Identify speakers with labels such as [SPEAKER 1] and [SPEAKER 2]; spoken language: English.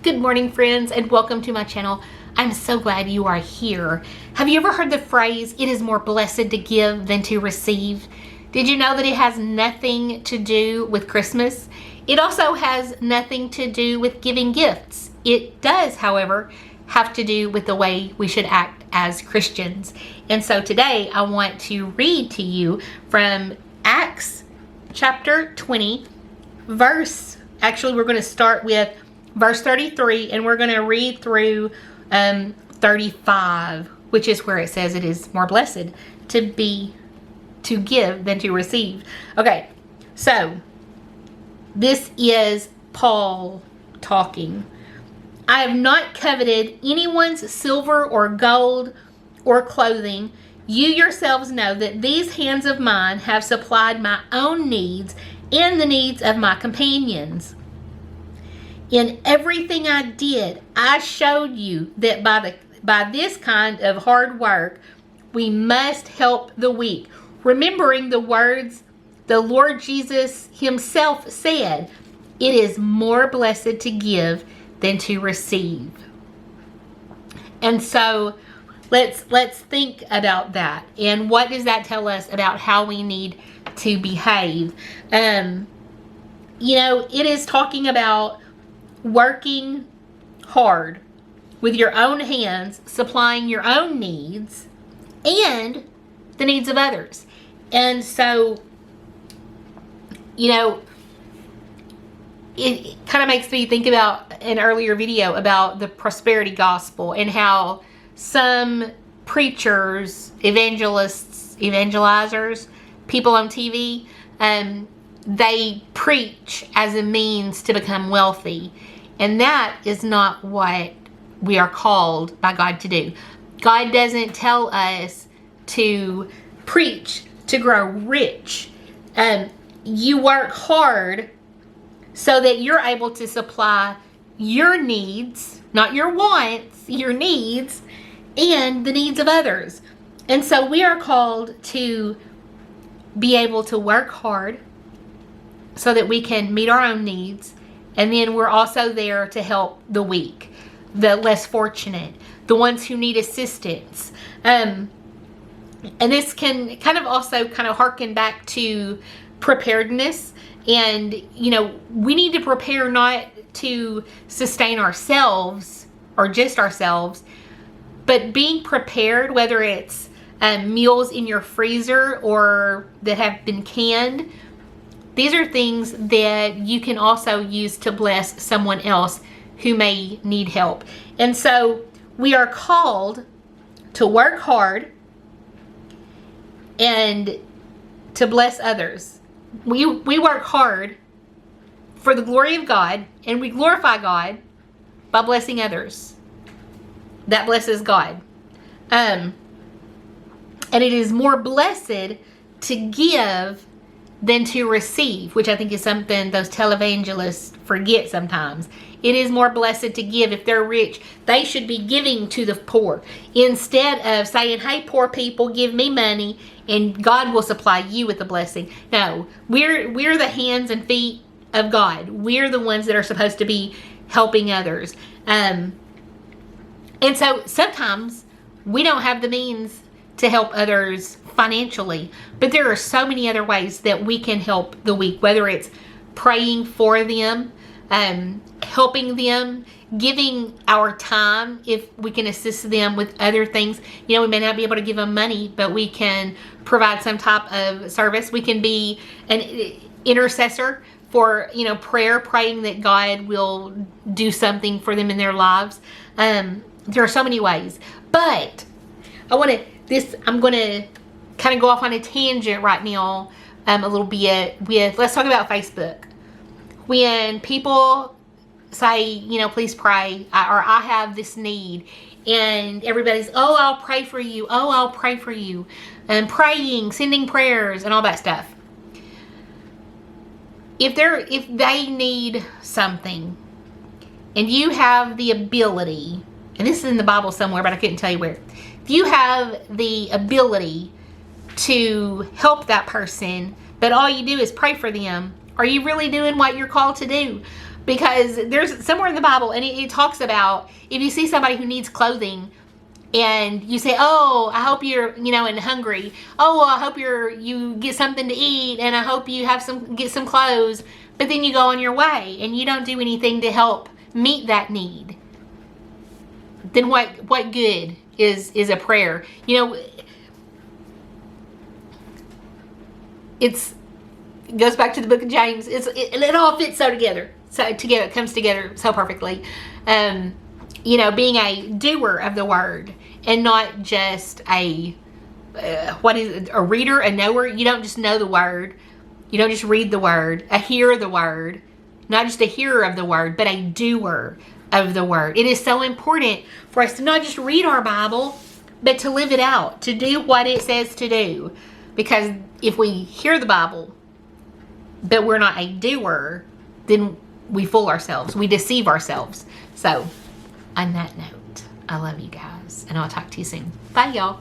[SPEAKER 1] Good morning, friends, and welcome to my channel. I'm so glad you are here. Have you ever heard the phrase, it is more blessed to give than to receive? Did you know that it has nothing to do with Christmas? It also has nothing to do with giving gifts. It does, however, have to do with the way we should act as Christians. And so today I want to read to you from Acts chapter 20, actually we're going to start with verse 33, and we're going to read through 35, which is where it says it is more blessed to give than to receive. Okay, so this is Paul talking. I have not coveted anyone's silver or gold or clothing. You yourselves know that these hands of mine have supplied my own needs and the needs of my companions. In everything I did, I showed you that by this kind of hard work, we must help the weak, remembering the words the Lord Jesus himself said, it is more blessed to give than to receive. And so let's think about that. And what does that tell us about how we need to behave? It is talking about working hard with your own hands, supplying your own needs and the needs of others. And so, it kind of makes me think about an earlier video about the prosperity gospel and how some preachers, evangelizers, people on TV, they preach as a means to become wealthy. And that is not what we are called by God to do. God doesn't tell us to preach to grow rich. You work hard so that you're able to supply your needs, not your wants, your needs, and the needs of others. And so we are called to be able to work hard so that we can meet our own needs. And then we're also there to help the weak, the less fortunate, the ones who need assistance. And this can kind of also harken back to preparedness. And, we need to prepare not to sustain ourselves or just ourselves, but being prepared, whether it's meals in your freezer or that have been canned. These are things that you can also use to bless someone else who may need help. And so we are called to work hard and to bless others. We work hard for the glory of God, and we glorify God by blessing others. That blesses God. And it is more blessed to give than to receive, which I think is something those televangelists forget sometimes. It is more blessed to give. If they're rich, they should be giving to the poor instead of saying, hey, poor people, give me money and God will supply you with a blessing. No, we're the hands and feet of God. We're the ones that are supposed to be helping others. And so sometimes we don't have the means to help others financially, but there are so many other ways that we can help the weak, whether it's praying for them, helping them, giving our time if we can assist them with other things. We may not be able to give them money, but we can provide some type of service. We can be an intercessor for prayer, praying that God will do something for them in their lives. There are so many ways, but I'm going to kind of go off on a tangent right now a little bit with, let's talk about Facebook. When people say, please pray, or I have this need, and everybody's, oh, I'll pray for you. Oh, I'll pray for you. And praying, sending prayers, and all that stuff. If they need something, and you have the ability, and this is in the Bible somewhere, but I couldn't tell you where. If you have the ability to help that person, but all you do is pray for them, are you really doing what you're called to do? Because there's somewhere in the Bible, and it talks about if you see somebody who needs clothing, and you say, oh, I hope you're, and hungry. Oh, well, I hope you get something to eat, and I hope you get some clothes. But then you go on your way, and you don't do anything to help meet that need. Then what good is a prayer? It goes back to the book of James. It all fits so together. It comes together so perfectly. Being a doer of the word and not just a reader, a knower. You don't just know the word. You don't just read the word, a hearer of the word. Not just a hearer of the word, but a doer of the word. It is so important for us to not just read our Bible, but to live it out, to do what it says to do. Because if we hear the Bible, but we're not a doer, then we fool ourselves. We deceive ourselves. So, on that note, I love you guys, and I'll talk to you soon. Bye, y'all.